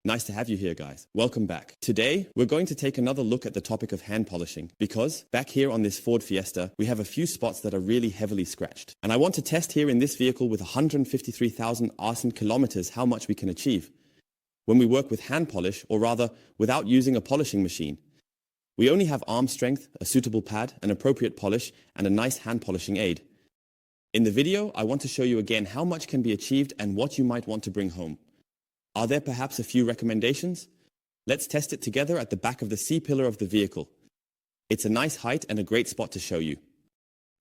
Nice to have you here, guys. Welcome back. Today, we're going to take another look at the topic of hand polishing because back here on this Ford Fiesta, we have a few spots that are really heavily scratched. And I want to test here in this vehicle with 153,000 arson kilometers how much we can achieve when we work with hand polish, or rather, without using a polishing machine. We only have arm strength, a suitable pad, an appropriate polish, and a nice hand polishing aid. In the video, I want to show you again how much can be achieved and what you might want to bring home. Are there perhaps a few recommendations? Let's test it together at the back of the C-pillar of the vehicle. It's a nice height and a great spot to show you.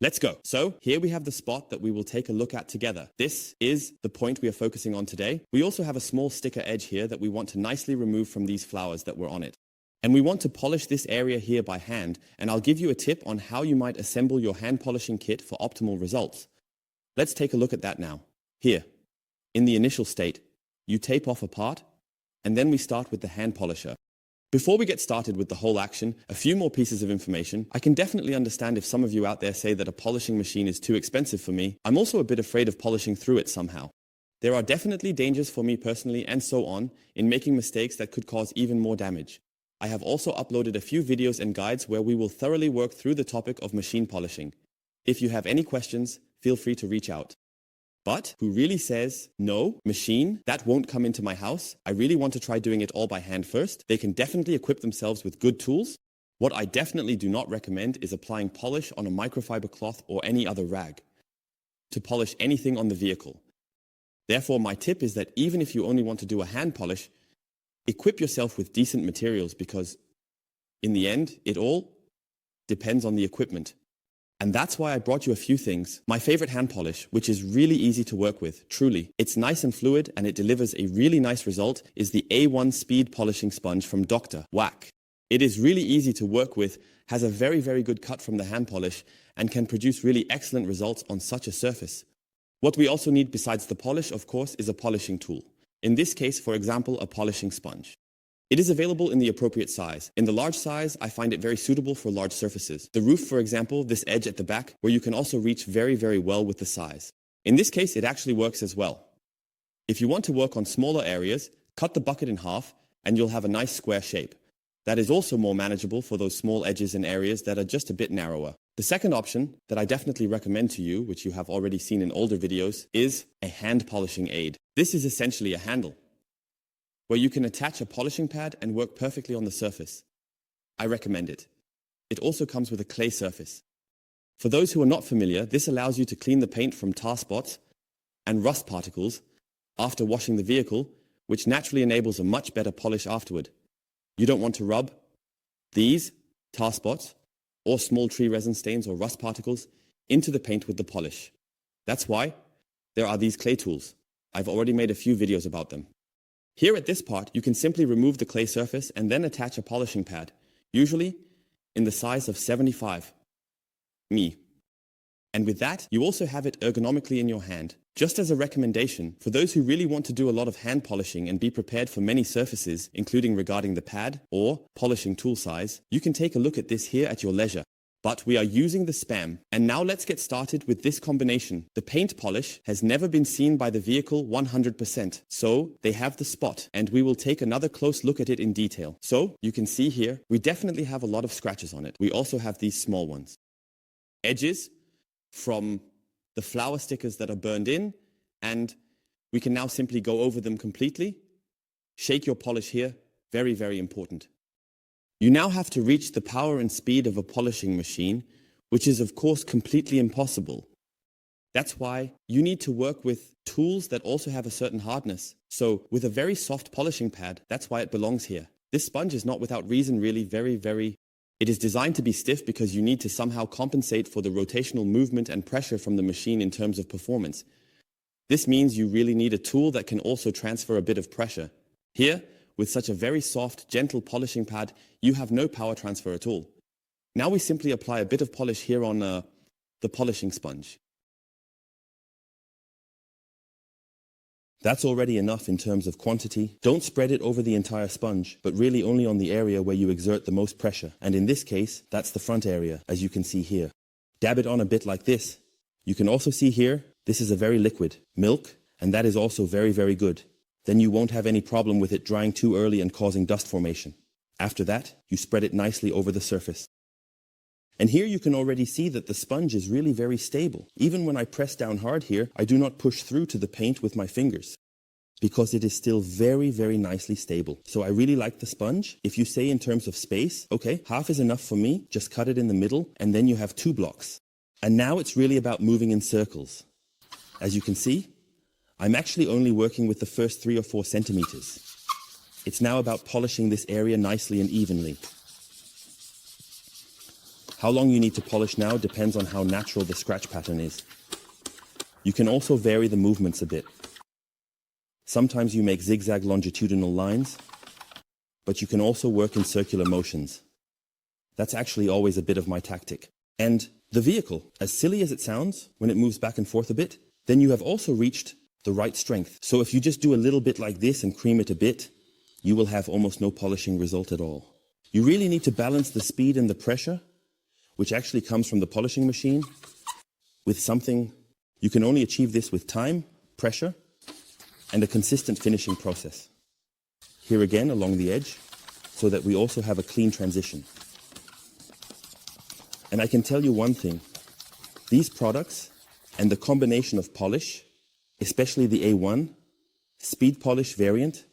Let's go. So here we have the spot that we will take a look at together. This is the point we are focusing on today. We also have a small sticker edge here that we want to nicely remove from these flowers that were on it. And we want to polish this area here by hand, and I'll give you a tip on how you might assemble your hand polishing kit for optimal results. Let's take a look at that now. Here, in the initial state, you tape off a part, and then we start with the hand polisher. Before we get started with the whole action, a few more pieces of information. I can definitely understand if some of you out there say that a polishing machine is too expensive for me. I'm also a bit afraid of polishing through it somehow. There are definitely dangers for me personally and so on in making mistakes that could cause even more damage. I have also uploaded a few videos and guides where we will thoroughly work through the topic of machine polishing. If you have any questions, feel free to reach out. But who really says, no, machine, that won't come into my house. I really want to try doing it all by hand first. They can definitely equip themselves with good tools. What I definitely do not recommend is applying polish on a microfiber cloth or any other rag to polish anything on the vehicle. Therefore, my tip is that even if you only want to do a hand polish, equip yourself with decent materials because in the end, it all depends on the equipment. And that's why I brought you a few things. My favorite hand polish, which is really easy to work with, truly. It's nice and fluid and it delivers a really nice result, is the A1 speed polishing sponge from Dr. Wack. It is really easy to work with, has a very, very good cut from the hand polish, and can produce really excellent results on such a surface. What we also need besides the polish, of course, is a polishing tool. In this case, for example, a polishing sponge. It is available in the appropriate size. In the large size, I find it very suitable for large surfaces. The roof, for example, this edge at the back, where you can also reach very, very well with the size. In this case, it actually works as well. If you want to work on smaller areas, cut the bucket in half and you'll have a nice square shape. That is also more manageable for those small edges and areas that are just a bit narrower. The second option that I definitely recommend to you, which you have already seen in older videos, is a hand polishing aid. This is essentially a handle where you can attach a polishing pad and work perfectly on the surface. I recommend it. It also comes with a clay surface. For those who are not familiar, this allows you to clean the paint from tar spots and rust particles after washing the vehicle, which naturally enables a much better polish afterward. You don't want to rub these tar spots or small tree resin stains or rust particles into the paint with the polish. That's why there are these clay tools. I've already made a few videos about them. Here at this part, you can simply remove the clay surface and then attach a polishing pad, usually in the size of 75 mm. And with that, you also have it ergonomically in your hand. Just as a recommendation, for those who really want to do a lot of hand polishing and be prepared for many surfaces, including regarding the pad or polishing tool size, you can take a look at this here at your leisure. But we are using the Spam. And now let's get started with this combination. The paint polish has never been seen by the vehicle 100%. So they have the spot and we will take another close look at it in detail. So you can see here, we definitely have a lot of scratches on it. We also have these small ones. Edges from the flower stickers that are burned in, and we can now simply go over them completely. Shake your polish here. Very, very important. You now have to reach the power and speed of a polishing machine, which is of course completely impossible. That's why you need to work with tools that also have a certain hardness. So with a very soft polishing pad, that's why it belongs here. This sponge is not without reason really it is designed to be stiff because you need to somehow compensate for the rotational movement and pressure from the machine in terms of performance. This means you really need a tool that can also transfer a bit of pressure. Here, with such a very soft, gentle polishing pad, you have no power transfer at all. Now we simply apply a bit of polish here on the polishing sponge. That's already enough in terms of quantity. Don't spread it over the entire sponge, but really only on the area where you exert the most pressure. And in this case, that's the front area, as you can see here. Dab it on a bit like this. You can also see here, this is a very liquid milk, and that is also very, very good. Then you won't have any problem with it drying too early and causing dust formation. After that, you spread it nicely over the surface. And here you can already see that the sponge is really very stable. Even when I press down hard here, I do not push through to the paint with my fingers, because it is still very, very nicely stable. So I really like the sponge. If you say in terms of space, okay, half is enough for me, just cut it in the middle, and then you have 2 blocks. And now it's really about moving in circles. As you can see, I'm actually only working with the first 3 or 4 centimeters. It's now about polishing this area nicely and evenly. How long you need to polish now depends on how natural the scratch pattern is. You can also vary the movements a bit. Sometimes you make zigzag longitudinal lines, but you can also work in circular motions. That's actually always a bit of my tactic. And the vehicle, as silly as it sounds, when it moves back and forth a bit, then you have also reached the right strength. So if you just do a little bit like this and cream it a bit, you will have almost no polishing result at all. You really need to balance the speed and the pressure, which actually comes from the polishing machine, with something. You can only achieve this with time, pressure, and a consistent finishing process. Here again along the edge, so that we also have a clean transition. And I can tell you one thing, these products and the combination of polish, especially the A1, speed polish variant,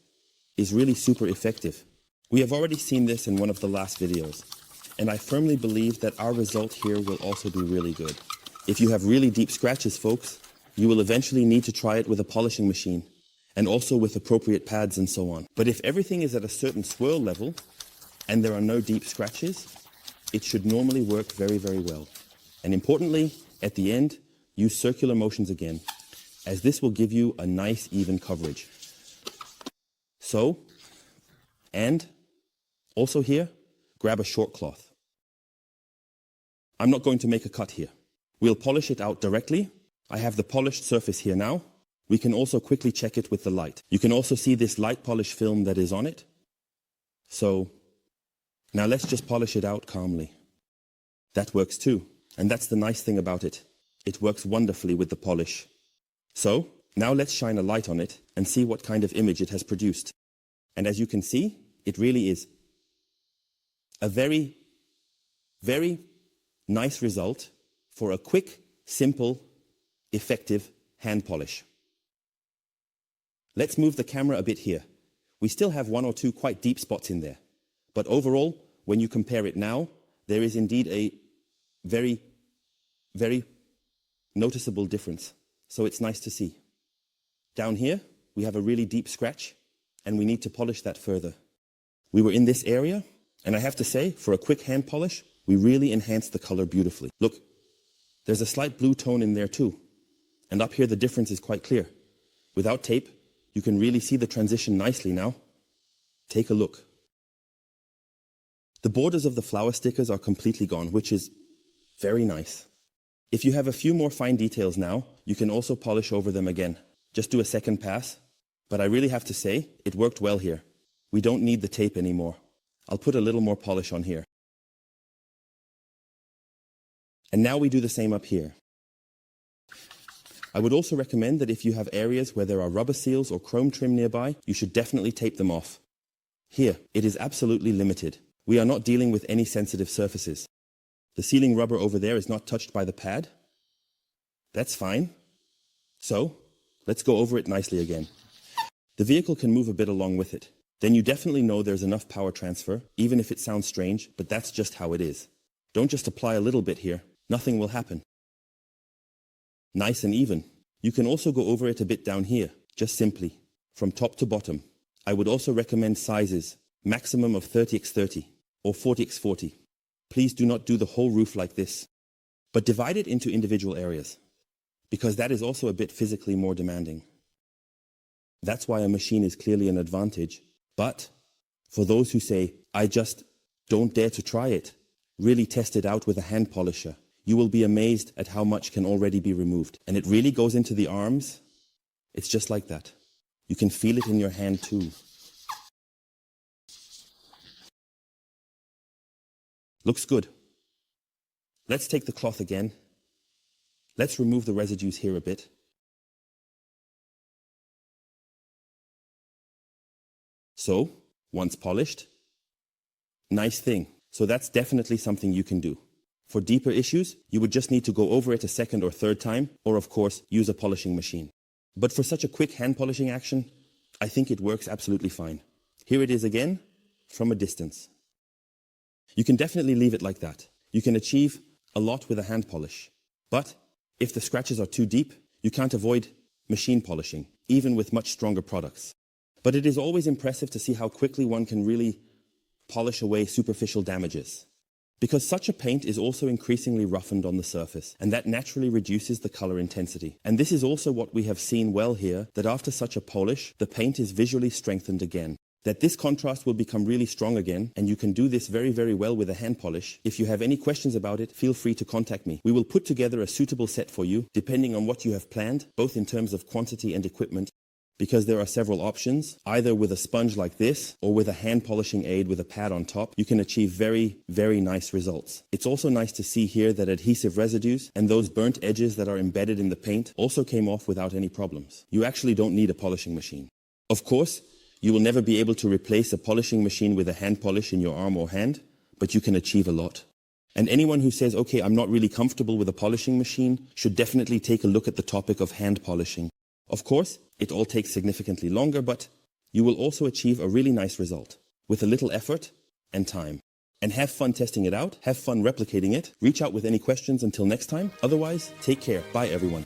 is really super effective. We have already seen this in one of the last videos, and I firmly believe that our result here will also be really good. If you have really deep scratches, folks, you will eventually need to try it with a polishing machine, and also with appropriate pads and so on. But if everything is at a certain swirl level, and there are no deep scratches, it should normally work very, very well. And importantly, at the end, use circular motions again, as this will give you a nice even coverage. So, and also here, grab a short cloth. I'm not going to make a cut here. We'll polish it out directly. I have the polished surface here now. We can also quickly check it with the light. You can also see this light polish film that is on it. So, now let's just polish it out calmly. That works too. And that's the nice thing about it. It works wonderfully with the polish. So, now let's shine a light on it and see what kind of image it has produced. And as you can see, it really is a very, very nice result for a quick, simple, effective hand polish. Let's move the camera a bit here. We still have 1 or 2 quite deep spots in there. But overall, when you compare it now, there is indeed a very, very noticeable difference. So it's nice to see. Down here, we have a really deep scratch, and we need to polish that further. We were in this area, and I have to say, for a quick hand polish, we really enhanced the color beautifully. Look, there's a slight blue tone in there too. And up here, the difference is quite clear. Without tape, you can really see the transition nicely now. Take a look. The borders of the flower stickers are completely gone, which is very nice. If you have a few more fine details now, you can also polish over them again. Just do a second pass. But I really have to say, it worked well here. We don't need the tape anymore. I'll put a little more polish on here. And now we do the same up here. I would also recommend that if you have areas where there are rubber seals or chrome trim nearby, you should definitely tape them off. Here, it is absolutely limited. We are not dealing with any sensitive surfaces. The sealing rubber over there is not touched by the pad. That's fine. So, let's go over it nicely again. The vehicle can move a bit along with it. Then you definitely know there's enough power transfer, even if it sounds strange, but that's just how it is. Don't just apply a little bit here. Nothing will happen. Nice and even. You can also go over it a bit down here, just simply, from top to bottom. I would also recommend sizes, maximum of 30x30 or 40x40. Please do not do the whole roof like this, but divide it into individual areas, because that is also a bit physically more demanding. That's why a machine is clearly an advantage, but for those who say, I just don't dare to try it, really test it out with a hand polisher. You will be amazed at how much can already be removed. And it really goes into the arms. It's just like that. You can feel it in your hand too. Looks good. Let's take the cloth again. Let's remove the residues here a bit. So, once polished, nice thing. So that's definitely something you can do. For deeper issues, you would just need to go over it a second or third time, or of course, use a polishing machine. But for such a quick hand polishing action, I think it works absolutely fine. Here it is again, from a distance. You can definitely leave it like that. You can achieve a lot with a hand polish. But if the scratches are too deep, you can't avoid machine polishing, even with much stronger products. But it is always impressive to see how quickly one can really polish away superficial damages. Because such a paint is also increasingly roughened on the surface, and that naturally reduces the color intensity. And this is also what we have seen well here, that after such a polish, the paint is visually strengthened again. That this contrast will become really strong again, and you can do this very, very well with a hand polish. If you have any questions about it, feel free to contact me. We will put together a suitable set for you, depending on what you have planned, both in terms of quantity and equipment, because there are several options. Either with a sponge like this, or with a hand polishing aid with a pad on top, you can achieve very, very nice results. It's also nice to see here that adhesive residues and those burnt edges that are embedded in the paint also came off without any problems. You actually don't need a polishing machine. Of course, you will never be able to replace a polishing machine with a hand polish in your arm or hand, but you can achieve a lot. And anyone who says, okay, I'm not really comfortable with a polishing machine, should definitely take a look at the topic of hand polishing. Of course, it all takes significantly longer, but you will also achieve a really nice result with a little effort and time. And have fun testing it out, have fun replicating it. Reach out with any questions until next time. Otherwise, take care. Bye everyone.